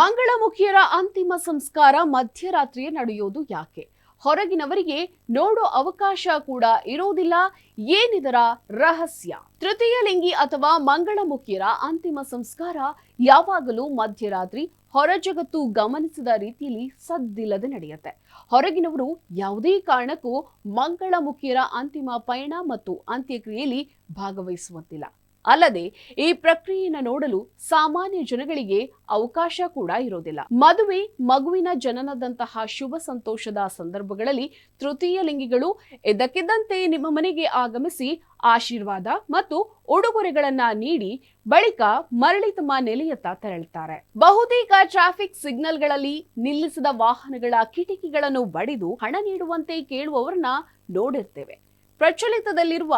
ಮಂಗಳಮುಖಿಯರ ಅಂತಿಮ ಸಂಸ್ಕಾರ ಮಧ್ಯರಾತ್ರಿಯೇ ನಡೆಯೋದು ಯಾಕೆ? ಹೊರಗಿನವರಿಗೆ ನೋಡೋ ಅವಕಾಶ ಕೂಡ ಇರೋದಿಲ್ಲ. ಏನಿದರ ರಹಸ್ಯ? ತೃತೀಯ ಲಿಂಗಿ ಅಥವಾ ಮಂಗಳಮುಖಿಯರ ಅಂತಿಮ ಸಂಸ್ಕಾರ ಯಾವಾಗಲೂ ಮಧ್ಯರಾತ್ರಿ ಹೊರಜಗತ್ತು ಗಮನಿಸಿದ ರೀತಿಯಲ್ಲಿ ಸದ್ದಿಲ್ಲದೆ ನಡೆಯುತ್ತೆ. ಹೊರಗಿನವರು ಯಾವುದೇ ಕಾರಣಕ್ಕೂ ಮಂಗಳಮುಖಿಯರ ಅಂತಿಮ ಪಯಣ ಮತ್ತು ಅಂತ್ಯಕ್ರಿಯೆಯಲ್ಲಿ ಭಾಗವಹಿಸುವಂತಿಲ್ಲ. ಅಲ್ಲದೆ ಈ ಪ್ರಕ್ರಿಯೆಯನ್ನು ನೋಡಲು ಸಾಮಾನ್ಯ ಜನಗಳಿಗೆ ಅವಕಾಶ ಕೂಡ ಇರೋದಿಲ್ಲ. ಮದುವೆ, ಮಗುವಿನ ಜನನದಂತಹ ಶುಭ ಸಂತೋಷದ ಸಂದರ್ಭಗಳಲ್ಲಿ ತೃತೀಯ ಲಿಂಗಿಗಳು ಇದ್ದಕ್ಕಿದ್ದಂತೆ ನಿಮ್ಮ ಮನೆಗೆ ಆಗಮಿಸಿ ಆಶೀರ್ವಾದ ಮತ್ತು ಉಡುಗೊರೆಗಳನ್ನ ನೀಡಿ ಬಳಿಕ ಮರಳಿ ತಮ್ಮ ನೆಲೆಯತ್ತ ತೆರಳುತ್ತಾರೆ. ಬಹುತೇಕ ಟ್ರಾಫಿಕ್ ಸಿಗ್ನಲ್ಗಳಲ್ಲಿ ನಿಲ್ಲಿಸಿದ ವಾಹನಗಳ ಕಿಟಕಿಗಳನ್ನು ಬಡಿದು ಹಣ ನೀಡುವಂತೆ ಕೇಳುವವರನ್ನ ನೋಡಿರ್ತೇವೆ. ಪ್ರಚಲಿತದಲ್ಲಿರುವ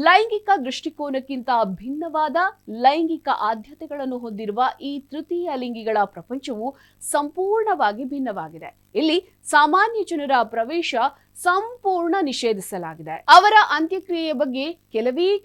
ಲೈಂಗಿಕ ದೃಷ್ಟಿಕೋನಕ್ಕಿಂತ ಭಿನ್ನವಾದ ಲೈಂಗಿಕ ಆದ್ಯತೆಗಳನ್ನು ಹೊಂದಿರುವ ಈ ತೃತೀಯ ಲಿಂಗಿಗಳ ಪ್ರಪಂಚವು ಸಂಪೂರ್ಣವಾಗಿ ಭಿನ್ನವಾಗಿದೆ. ಇಲ್ಲಿ ಸಾಮಾನ್ಯ ಜನರ ಪ್ರವೇಶ ಸಂಪೂರ್ಣ ನಿಷೇಧಿಸಲಾಗಿದೆ. ಅವರ ಅಂತ್ಯಕ್ರಿಯೆಯ ಬಗ್ಗೆ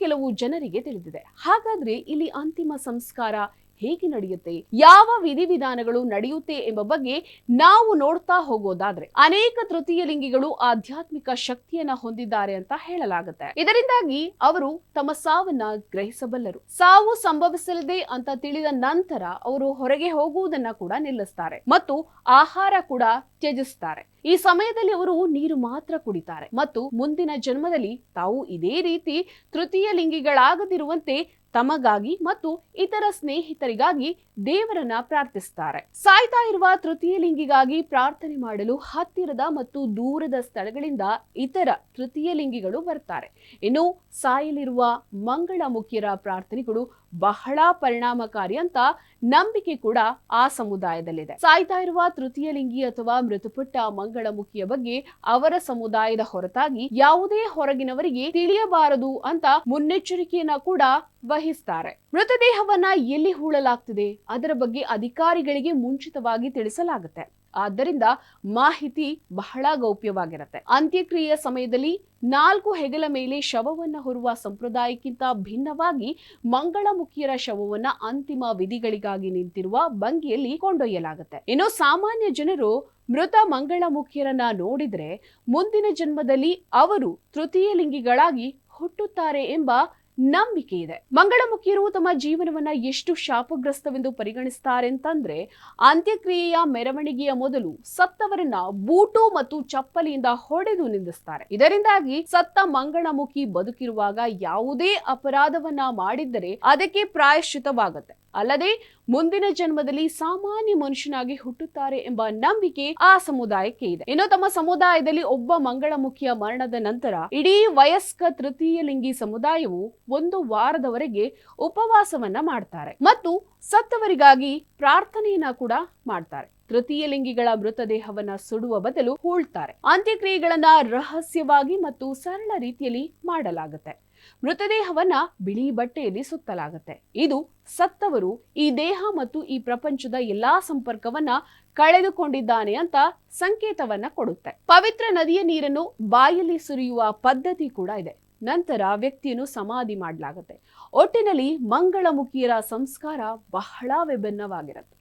ಕೆಲವು ಜನರಿಗೆ ತಿಳಿದಿದೆ. ಹಾಗಾದ್ರೆ ಇಲ್ಲಿ ಅಂತಿಮ ಸಂಸ್ಕಾರ ಹೇಗೆ ನಡೆಯುತ್ತೆ, ಯಾವ ವಿಧಿವಿಧಾನಗಳು ನಡೆಯುತ್ತೆ ಎಂಬ ಬಗ್ಗೆ ನಾವು ನೋಡ್ತಾ ಹೋಗೋದಾದ್ರೆ, ಅನೇಕ ತೃತೀಯ ಲಿಂಗಿಗಳು ಆಧ್ಯಾತ್ಮಿಕ ಶಕ್ತಿಯನ್ನ ಹೊಂದಿದ್ದಾರೆ ಅಂತ ಹೇಳಲಾಗುತ್ತೆ. ಇದರಿಂದಾಗಿ ಅವರು ತಮ್ಮ ಸಾವನ್ನ ಗ್ರಹಿಸಬಲ್ಲರು. ಸಾವು ಸಂಭವಿಸಲಿದೆ ಅಂತ ತಿಳಿದ ನಂತರ ಅವರು ಹೊರಗೆ ಹೋಗುವುದನ್ನ ಕೂಡ ನಿಲ್ಲಿಸ್ತಾರೆ ಮತ್ತು ಆಹಾರ ಕೂಡ ತ್ಯಜಿಸ್ತಾರೆ. ಈ ಸಮಯದಲ್ಲಿ ಅವರು ನೀರು ಮಾತ್ರ ಕುಡಿತಾರೆ ಮತ್ತು ಮುಂದಿನ ಜನ್ಮದಲ್ಲಿ ತಾವು ಇದೇ ರೀತಿ ತೃತೀಯ ಲಿಂಗಿಗಳಾಗದಿರುವಂತೆ ತಮಗಾಗಿ ಮತ್ತು ಇತರ ಸ್ನೇಹಿತರಿಗಾಗಿ ದೇವರನ್ನ ಪ್ರಾರ್ಥಿಸುತ್ತಾರೆ. ಸಾಯ್ತಾ ಇರುವ ತೃತೀಯ ಲಿಂಗಿಗಾಗಿ ಪ್ರಾರ್ಥನೆ ಮಾಡಲು ಹತ್ತಿರದ ಮತ್ತು ದೂರದ ಸ್ಥಳಗಳಿಂದ ಇತರ ತೃತೀಯ ಲಿಂಗಿಗಳು ಬರ್ತಾರೆ. ಇನ್ನು ಸಾಯಲಿರುವ ಮಂಗಳಮುಖಿಯರ ಪ್ರಾರ್ಥನೆಗಳು ಬಹಳ ಪರಿಣಾಮಕಾರಿ ಅಂತ ನಂಬಿಕೆ ಕೂಡ ಆ ಸಮುದಾಯದಲ್ಲಿದೆ. ಸಾಯ್ತಾ ಇರುವ ತೃತೀಯ ಲಿಂಗಿ ಅಥವಾ ಮೃತಪಟ್ಟ ಮಂಗಳಮುಖಿಯ ಬಗ್ಗೆ ಅವರ ಸಮುದಾಯದ ಹೊರತಾಗಿ ಯಾವುದೇ ಹೊರಗಿನವರಿಗೆ ತಿಳಿಯಬಾರದು ಅಂತ ಮುನ್ನೆಚ್ಚರಿಕೆಯನ್ನ ಕೂಡ ವಹಿಸ್ತಾರೆ. ಮೃತದೇಹವನ್ನ ಎಲ್ಲಿ ಹೂಳಲಾಗ್ತಿದೆ ಅದರ ಬಗ್ಗೆ ಅಧಿಕಾರಿಗಳಿಗೆ ಮುಂಚಿತವಾಗಿ ತಿಳಿಸಲಾಗುತ್ತೆ. ಆದ್ದರಿಂದ ಮಾಹಿತಿ ಬಹಳ ಗೌಪ್ಯವಾಗಿರುತ್ತೆ. ಅಂತ್ಯಕ್ರಿಯೆಯ ಸಮಯದಲ್ಲಿ 4 ಹೆಗಲ ಮೇಲೆ ಶವವನ್ನ ಹೊರುವ ಸಂಪ್ರದಾಯಕ್ಕಿಂತ ಭಿನ್ನವಾಗಿ ಮಂಗಳಮುಖಿಯರ ಶವವನ್ನ ಅಂತಿಮ ವಿಧಿಗಳಿಗಾಗಿ ನಿಂತಿರುವ ಭಂಗಿಯಲ್ಲಿ ಕೊಂಡೊಯ್ಯಲಾಗುತ್ತೆ. ಇನ್ನು ಸಾಮಾನ್ಯ ಜನರು ಮೃತ ಮಂಗಳಮುಖಿಯರನ್ನ ನೋಡಿದ್ರೆ ಮುಂದಿನ ಜನ್ಮದಲ್ಲಿ ಅವರು ತೃತೀಯ ಲಿಂಗಿಗಳಾಗಿ ಹುಟ್ಟುತ್ತಾರೆ ಎಂಬ ನಂಬಿಕೆ ಇದೆ. ಮಂಗಳಮುಖಿಯರು ತಮ್ಮ ಜೀವನವನ್ನ ಎಷ್ಟು ಶಾಪಗ್ರಸ್ತವೆಂದು ಪರಿಗಣಿಸುತ್ತಾರೆ ಅಂತಂದ್ರೆ, ಅಂತ್ಯಕ್ರಿಯೆಯ ಮೆರವಣಿಗೆಯ ಮೊದಲು ಸತ್ತವರನ್ನ ಬೂಟು ಮತ್ತು ಚಪ್ಪಲಿಯಿಂದ ಹೊಡೆದು ನಿಂದಿಸ್ತಾರೆ. ಇದರಿಂದಾಗಿ ಸತ್ತ ಮಂಗಳಮುಖಿ ಬದುಕಿರುವಾಗ ಯಾವುದೇ ಅಪರಾಧವನ್ನ ಮಾಡಿದ್ದರೆ ಅದಕ್ಕೆ ಪ್ರಾಯಶ್ಚಿತವಾಗುತ್ತೆ. ಅಲ್ಲದೆ ಮುಂದಿನ ಜನ್ಮದಲ್ಲಿ ಸಾಮಾನ್ಯ ಮನುಷ್ಯನಾಗಿ ಹುಟ್ಟುತ್ತಾರೆ ಎಂಬ ನಂಬಿಕೆ ಆ ಸಮುದಾಯಕ್ಕೆ ಇದೆ. ಇನ್ನು ತಮ್ಮ ಸಮುದಾಯದಲ್ಲಿ ಒಬ್ಬ ಮಂಗಳಮುಖಿಯ ಮರಣದ ನಂತರ ಇಡೀ ವಯಸ್ಕ ತೃತೀಯ ಲಿಂಗಿ ಸಮುದಾಯವು 1 ವಾರದವರೆಗೆ ಉಪವಾಸವನ್ನ ಮಾಡ್ತಾರೆ ಮತ್ತು ಸತ್ತವರಿಗಾಗಿ ಪ್ರಾರ್ಥನೆಯನ್ನ ಕೂಡ ಮಾಡ್ತಾರೆ. ತೃತೀಯ ಲಿಂಗಿಗಳ ಮೃತದೇಹವನ್ನ ಸುಡುವ ಬದಲು ಹೂಳ್ತಾರೆ. ಅಂತ್ಯಕ್ರಿಯೆಗಳನ್ನ ರಹಸ್ಯವಾಗಿ ಮತ್ತು ಸರಳ ರೀತಿಯಲ್ಲಿ ಮಾಡಲಾಗುತ್ತೆ. ಮೃತದೇಹವನ್ನ ಬಿಳಿ ಬಟ್ಟೆಯಲ್ಲಿ ಸುತ್ತಲಾಗುತ್ತೆ. ಇದು ಸತ್ತವರು ಈ ದೇಹ ಮತ್ತು ಈ ಪ್ರಪಂಚದ ಎಲ್ಲಾ ಸಂಪರ್ಕವನ್ನ ಕಳೆದುಕೊಂಡಿದ್ದಾನೆ ಅಂತ ಸಂಕೇತವನ್ನ ಕೊಡುತ್ತೆ. ಪವಿತ್ರ ನದಿಯ ನೀರನ್ನು ಬಾಯಲ್ಲಿ ಸುರಿಯುವ ಪದ್ಧತಿ ಕೂಡ ಇದೆ. ನಂತರ ವ್ಯಕ್ತಿಯನ್ನು ಸಮಾಧಿ ಮಾಡಲಾಗುತ್ತೆ. ಒಟ್ಟಿನಲ್ಲಿ ಮಂಗಳಮುಖಿಯರ ಸಂಸ್ಕಾರ ಬಹಳ ವಿಭಿನ್ನವಾಗಿರುತ್ತೆ.